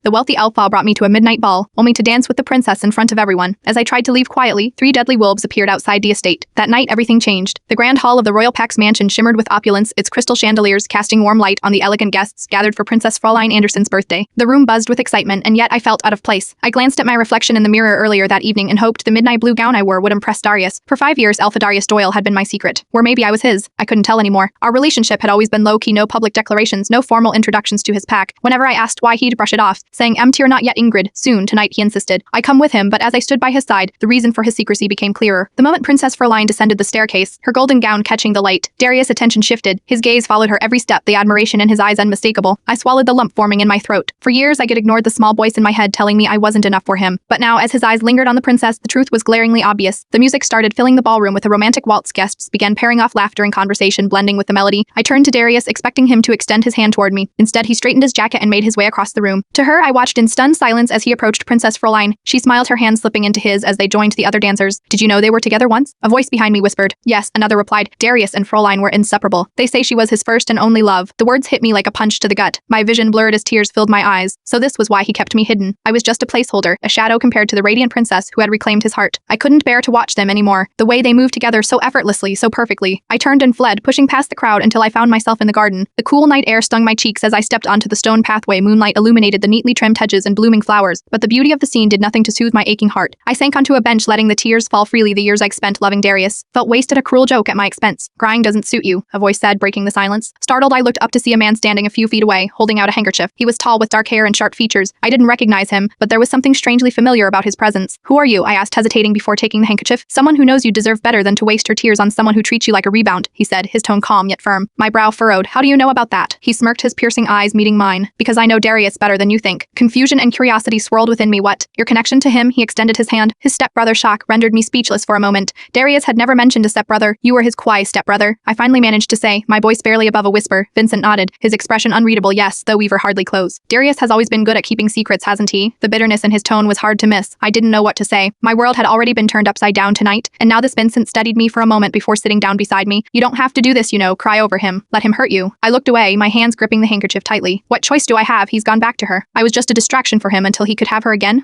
The wealthy Elfal brought me to a midnight ball, only to dance with the princess in front of everyone. As I tried to leave quietly, 3 deadly wolves appeared outside the estate. That night, everything changed. The grand hall of the Royal Pax mansion shimmered with opulence, its crystal chandeliers casting warm light on the elegant guests gathered for Princess Fräulein Anderson's birthday. The room buzzed with excitement, and yet I felt out of place. I glanced at my reflection in the mirror earlier that evening and hoped the midnight blue gown I wore would impress Darius. For 5 years, Alpha Darius Doyle had been my secret. Or maybe I was his. I couldn't tell anymore. Our relationship had always been low-key, no public declarations, no formal introductions to his pack. Whenever I asked why, he'd brush it off, saying, "Tier not yet, Ingrid. Soon, tonight," he insisted. I come with him, but as I stood by his side, the reason for his secrecy became clearer. The moment Princess Fräulein descended the staircase, her golden gown catching the light, Darius' attention shifted. His gaze followed her every step, the admiration in his eyes unmistakable. I swallowed the lump forming in my throat. For years, I had ignored the small voice in my head telling me I wasn't enough for him. But now, as his eyes lingered on the princess, the truth was glaringly obvious. The music started filling the ballroom with a romantic waltz. Guests began pairing off, laughter and conversation blending with the melody. I turned to Darius, expecting him to extend his hand toward me. Instead, he straightened his jacket and made his way across the room. To her, I watched in stunned silence as he approached Princess Fräulein. She smiled, her hand slipping into his as they joined the other dancers. "Did you know they were together once?" A voice behind me whispered. "Yes," another replied. Darius and Fräulein were inseparable. They say she was his first and only love. The words hit me like a punch to the gut. My vision blurred as tears filled my eyes. So this was why he kept me hidden. I was just a placeholder, a shadow compared to the radiant princess who had reclaimed his heart. I couldn't bear to watch them anymore. The way they moved together so effortlessly, so perfectly. I turned and fled, pushing past the crowd until I found myself in the garden. The cool night air stung my cheeks as I stepped onto the stone pathway. Moonlight illuminated the neatly trimmed hedges and blooming flowers, but the beauty of the scene did nothing to soothe my aching heart. I sank onto a bench, letting the tears fall freely. The years I spent loving Darius felt wasted, a cruel joke at my expense. "Crying doesn't suit you," a voice said, breaking the silence. Startled, I looked up to see a man standing a few feet away, holding out a handkerchief. He was tall, with dark hair and sharp features. I didn't recognize him, but there was something strangely familiar about his presence. "Who are you?" I asked, hesitating before taking the handkerchief. "Someone who knows you deserve better than to waste your tears on someone who treats you like a rebound," he said, his tone calm yet firm. My brow furrowed. "How do you know about that?" He smirked, his piercing eyes meeting mine. "Because I know Darius better than you think." Confusion and curiosity swirled within me. "What? Your connection to him?" He extended his hand. His stepbrother shock rendered me speechless for a moment. Darius had never mentioned a stepbrother. "You were his quiet stepbrother," I finally managed to say, my voice barely above a whisper. Vincent nodded, his expression unreadable. "Yes, though we were hardly close." "Darius has always been good at keeping secrets, hasn't he?" The bitterness in his tone was hard to miss. I didn't know what to say. My world had already been turned upside down tonight, and now this Vincent steadied me for a moment before sitting down beside me. "You don't have to do this, you know, cry over him. Let him hurt you." I looked away, my hands gripping the handkerchief tightly. What choice do I have? He's gone back to her. I was just a distraction for him until he could have her again.